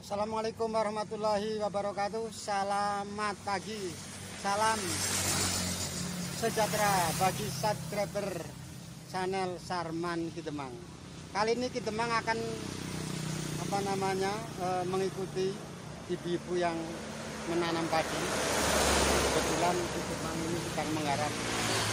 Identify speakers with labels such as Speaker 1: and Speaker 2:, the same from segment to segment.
Speaker 1: Assalamualaikum warahmatullahi wabarakatuh. Selamat pagi, salam sejahtera bagi subscriber channel Sarman Kidemang. Kali ini Kidemang akan mengikuti ibu-ibu yang menanam padi. Kebetulan Kidemang ini sedang menggarap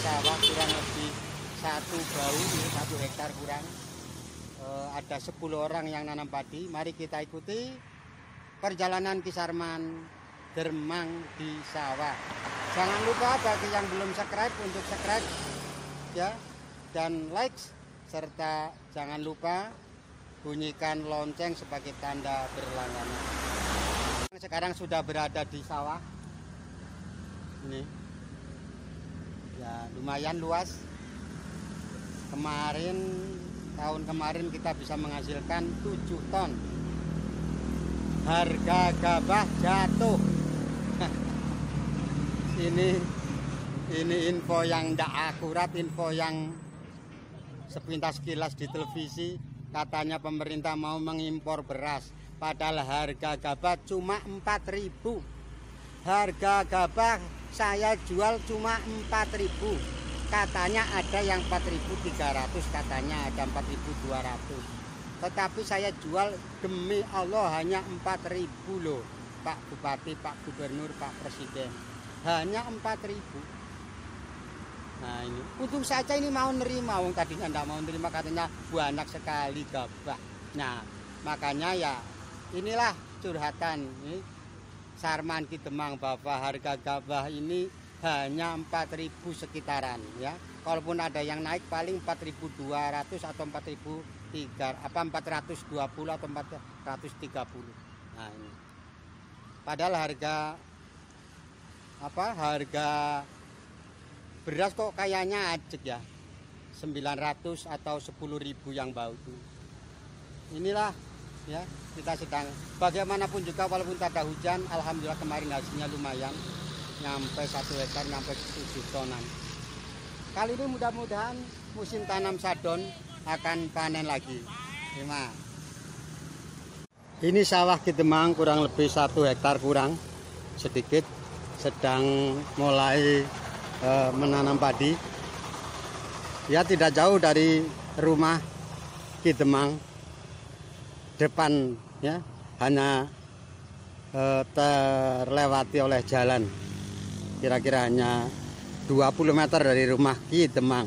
Speaker 1: sawah kurang lebih 1 hektar kurang. Ada 10 orang yang nanam padi. Mari kita ikuti perjalanan Kisarman Dermang di sawah. Jangan lupa bagi yang belum subscribe untuk subscribe ya, dan like, serta jangan lupa bunyikan lonceng sebagai tanda berlangganan. Sekarang sudah berada di sawah ini ya, lumayan luas. Tahun kemarin kita bisa menghasilkan 7 ton. Harga gabah jatuh. ini info yang tidak akurat, info yang sepintas kilas di televisi. Katanya pemerintah mau mengimpor beras, padahal harga gabah cuma 4.000. Harga gabah saya jual cuma 4.000. Katanya ada yang 4.300, katanya ada 4.200. Tetapi saya jual demi Allah hanya 4.000 loh, Pak Bupati, Pak Gubernur, Pak Presiden. Hanya 4.000. Nah ini, untung saja ini mau nerima. Wong tadinya enggak mau nerima, katanya banyak sekali gabah. Nah makanya ya inilah curhatan ini Sarman Kidemang, bahwa harga gabah ini hanya 4.000 sekitaran ya. Kalaupun ada yang naik paling 4.200 atau 420 atau 430. Nah ini. Padahal harga beras kok kayaknya ajek ya. 900 atau 10.000 yang bau itu. Inilah ya, kita sedang bagaimanapun juga walaupun tak ada hujan, alhamdulillah kemarin hasilnya lumayan. Nyampe 1 hektar, nyampe 7 tonan. Kali ini mudah-mudahan musim tanam sadon akan panen lagi. Ini sawah Kidemang kurang lebih 1 hektar kurang sedikit, sedang mulai menanam padi. Ya tidak jauh dari rumah Kidemang, depan ya, hanya terlewati oleh jalan. Kira-kira hanya 20 meter dari rumah Kidemang.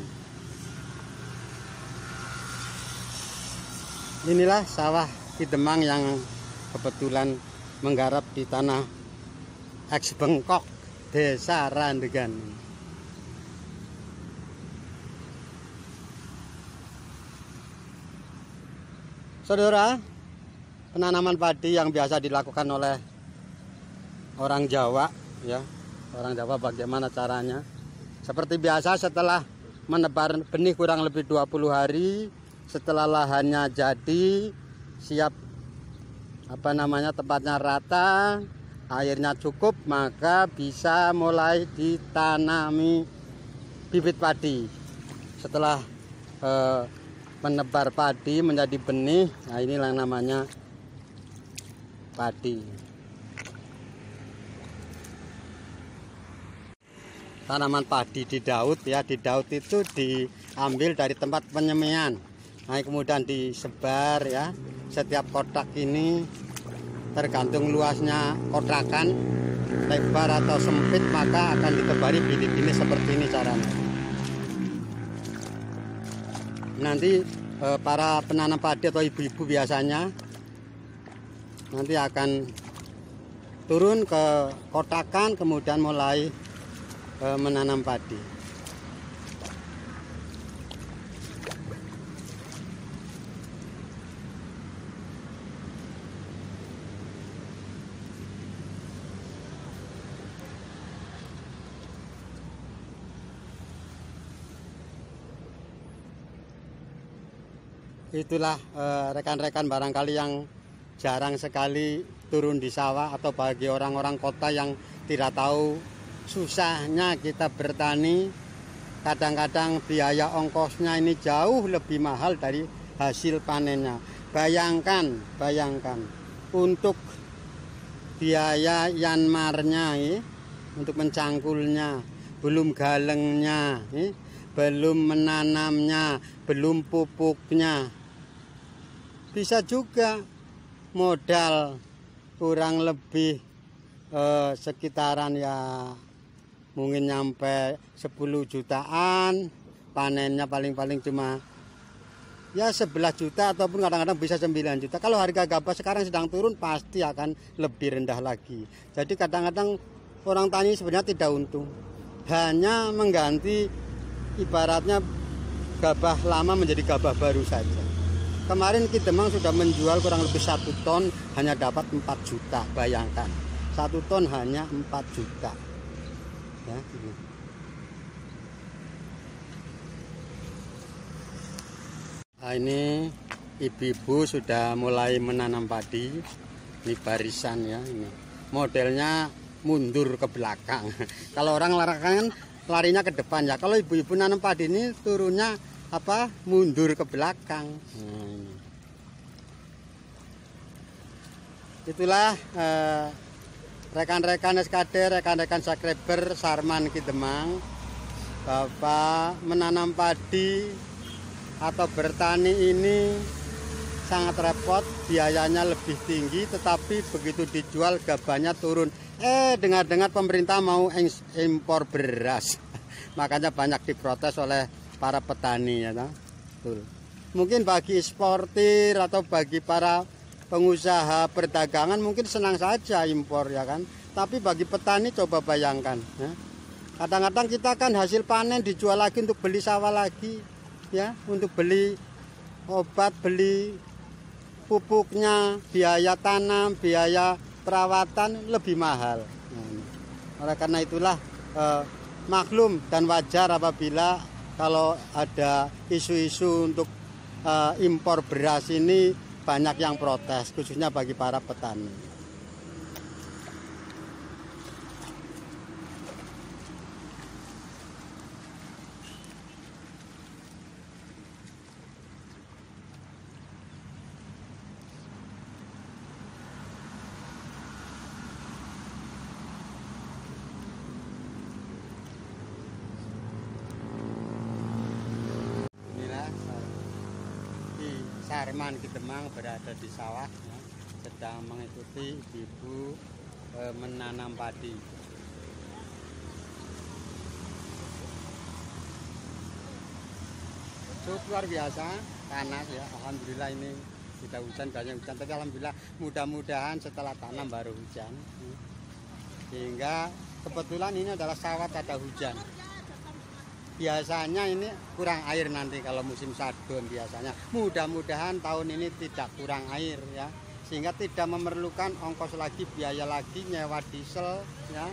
Speaker 1: Inilah sawah Kidemang yang kebetulan menggarap di tanah eks Bengkok, Desa Randegan. Saudara, penanaman padi yang biasa dilakukan oleh orang Jawa ya. Orang Jawa bagaimana caranya? Seperti biasa, setelah menebar benih kurang lebih 20 hari, setelah lahannya jadi, siap tempatnya rata, airnya cukup, maka bisa mulai ditanami bibit padi. Setelah menebar padi menjadi benih, nah inilah namanya padi. Tanaman padi di Daud ya, di Daud itu diambil dari tempat penyemaian. Nah, kemudian disebar ya. Setiap kotak ini tergantung luasnya kotakan, lebar atau sempit, maka akan ditebari bibit-bibit seperti ini caranya. Nanti para penanam padi atau ibu-ibu biasanya nanti akan turun ke kotakan, kemudian mulai menanam padi. Itulah rekan-rekan barangkali yang jarang sekali turun di sawah, atau bagi orang-orang kota yang tidak tahu susahnya kita bertani. Kadang-kadang biaya ongkosnya ini jauh lebih mahal dari hasil panennya. Bayangkan untuk biaya yanmarnya, untuk mencangkulnya, belum galengnya, belum menanamnya, belum pupuknya. Bisa juga modal kurang lebih sekitaran ya mungkin nyampe 10 jutaan, panennya paling-paling cuma ya 11 juta ataupun kadang-kadang bisa 9 juta. Kalau harga gabah sekarang sedang turun pasti akan lebih rendah lagi. Jadi kadang-kadang orang tani sebenarnya tidak untung, hanya mengganti ibaratnya gabah lama menjadi gabah baru saja. Kemarin Ki Demang sudah menjual kurang lebih 1 ton hanya dapat 4 juta, bayangkan 1 ton hanya 4 juta ya, ini. Nah, ini ibu-ibu sudah mulai menanam padi. Ini barisan ya, ini modelnya mundur ke belakang. Kalau orang larangan larinya ke depan ya. Kalau ibu-ibu nanam padi ini turunnya mundur ke belakang. Itulah rekan-rekan SKD, rekan-rekan subscriber Sarman Ki Demang. Bapak menanam padi atau bertani ini sangat repot, biayanya lebih tinggi, tetapi begitu dijual gabahnya turun. Dengar-dengar pemerintah mau impor beras. Makanya banyak diprotes oleh para petani ya. Betul. Mungkin bagi eksportir atau bagi para pengusaha perdagangan mungkin senang saja impor ya kan. Tapi bagi petani coba bayangkan ya. Kadang-kadang kita kan hasil panen dijual lagi untuk beli sawah lagi ya, untuk beli obat, beli pupuknya, biaya tanam, biaya perawatan lebih mahal. Oleh karena itulah maklum dan wajar apabila kalau ada isu-isu untuk impor beras ini banyak yang protes, khususnya bagi para petani. Sarman Ki Demang berada di sawah ya, sedang mengikuti ibu menanam padi. Cukup luar biasa, panas ya. Alhamdulillah ini tidak hujan, banyak hujan, tapi alhamdulillah mudah-mudahan setelah tanam baru hujan. Sehingga kebetulan ini adalah sawah ada hujan. Biasanya ini kurang air nanti kalau musim sadon biasanya. Mudah-mudahan tahun ini tidak kurang air ya, sehingga tidak memerlukan ongkos lagi, biaya lagi nyewa diesel ya.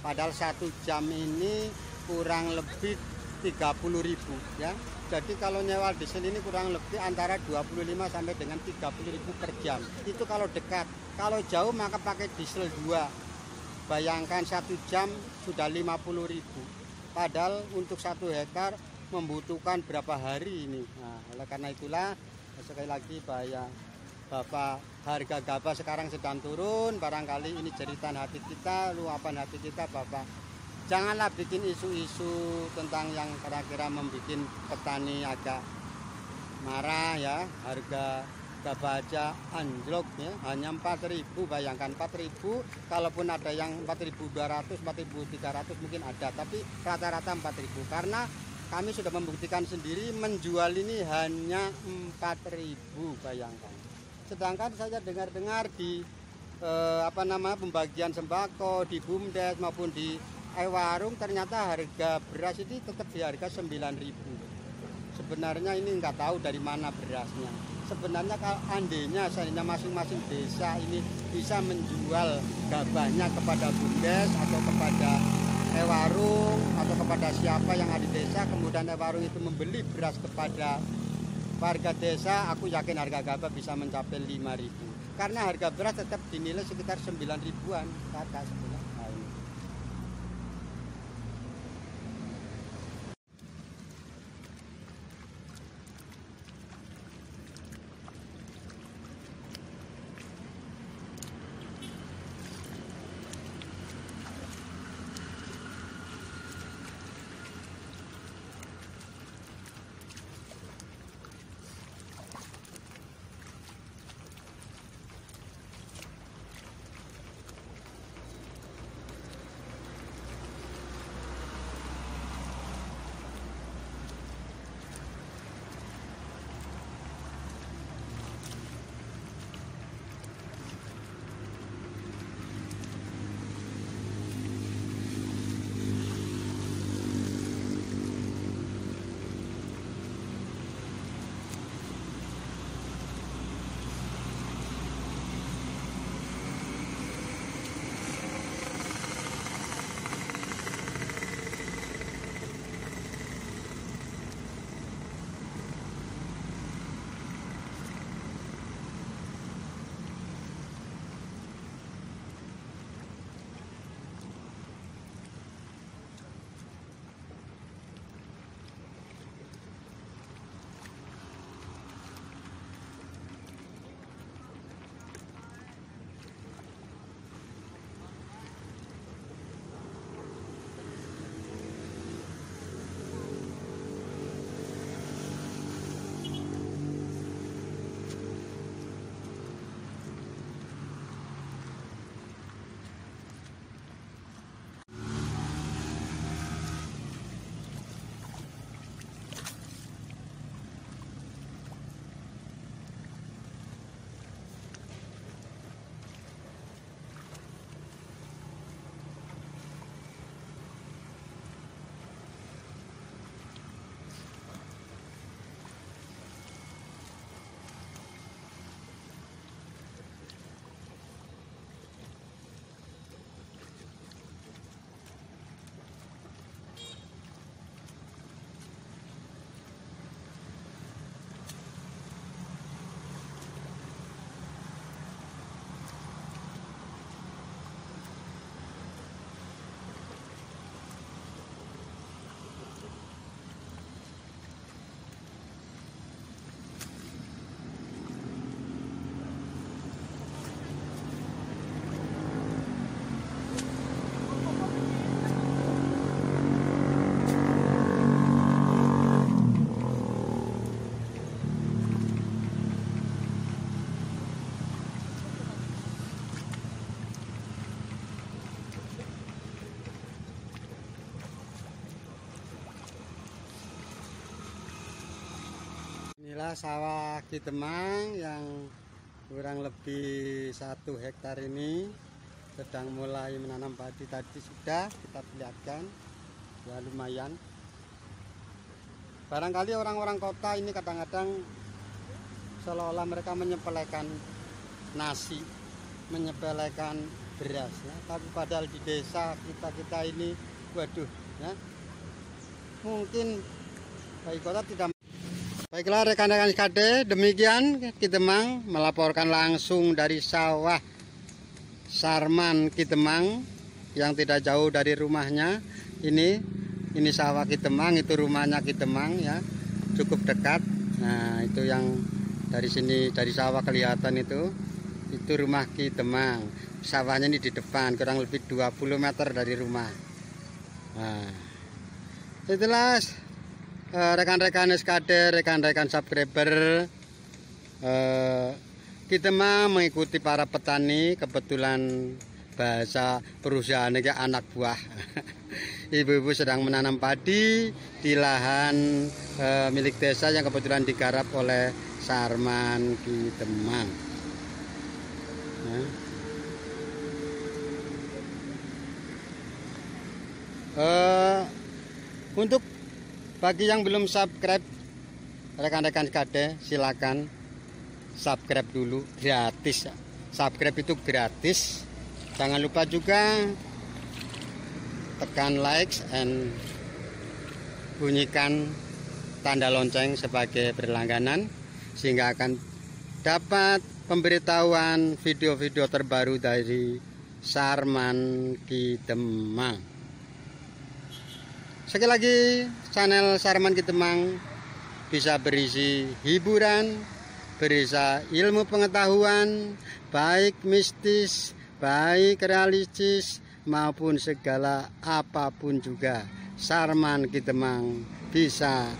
Speaker 1: Padahal 1 jam ini kurang lebih 30.000 ya. Jadi kalau nyewa diesel ini kurang lebih antara 25 sampai dengan 30.000 per jam. Itu kalau dekat. Kalau jauh maka pakai diesel 2. Bayangkan 1 jam sudah 50.000. Padahal untuk 1 hektar membutuhkan berapa hari ini. Nah, oleh karena itulah sekali lagi Bapak harga gabah sekarang sedang turun. Barangkali ini jeritan hati kita, luapan hati kita Bapak. Janganlah bikin isu-isu tentang yang kira-kira membuat petani agak marah ya. Harga gabah aja anjlok ya, hanya 4.000, bayangkan 4.000, kalaupun ada yang 4.200, 4.300 mungkin ada, tapi rata-rata 4.000 karena kami sudah membuktikan sendiri menjual ini hanya 4.000, bayangkan. Sedangkan saya dengar-dengar di pembagian sembako di BUMDes maupun di warung ternyata harga beras ini tetap di harga 9.000. Sebenarnya ini nggak tahu dari mana berasnya. Sebenarnya kalau andainya seandainya masing-masing desa ini bisa menjual gabahnya kepada BUMDes atau kepada warung atau kepada siapa yang ada di desa, kemudian warung itu membeli beras kepada warga desa, aku yakin harga gabah bisa mencapai 5.000. Karena harga beras tetap dinilai sekitar 9.000-an ke atas. Inilah sawah Kitemang yang kurang lebih 1 hektar ini sedang mulai menanam padi. Tadi sudah kita perlihatkan, ya lumayan. Barangkali orang-orang kota ini kadang-kadang seolah-olah mereka menyepelekan nasi, menyepelekan beras, ya. Tapi padahal di desa kita ini, waduh, ya, mungkin bagi kota tidak. Baiklah rekan-rekan SKD, demikian Kitemang melaporkan langsung dari sawah Sarman Kitemang yang tidak jauh dari rumahnya. Ini sawah Kitemang, itu rumahnya Kitemang, ya, cukup dekat. Nah, itu yang dari sini, dari sawah kelihatan itu rumah Kitemang. Sawahnya ini di depan, kurang lebih 20 meter dari rumah. Nah, itulah rekan-rekan SKD, rekan-rekan subscriber, Kitemang mengikuti para petani. Kebetulan bahasa perusahaan ini anak buah. Ibu-ibu sedang menanam padi di lahan milik desa yang kebetulan digarap oleh Sarman Kitemang. Untuk bagi yang belum subscribe, rekan-rekan SKD, silakan subscribe dulu, gratis. Subscribe itu gratis. Jangan lupa juga tekan like and bunyikan tanda lonceng sebagai berlangganan, sehingga akan dapat pemberitahuan video-video terbaru dari Sarman Kitemang. Sekali lagi, channel Sarman Kitemang bisa berisi hiburan, berisi ilmu pengetahuan, baik mistis, baik realistis, maupun segala apapun juga. Sarman Kitemang bisa.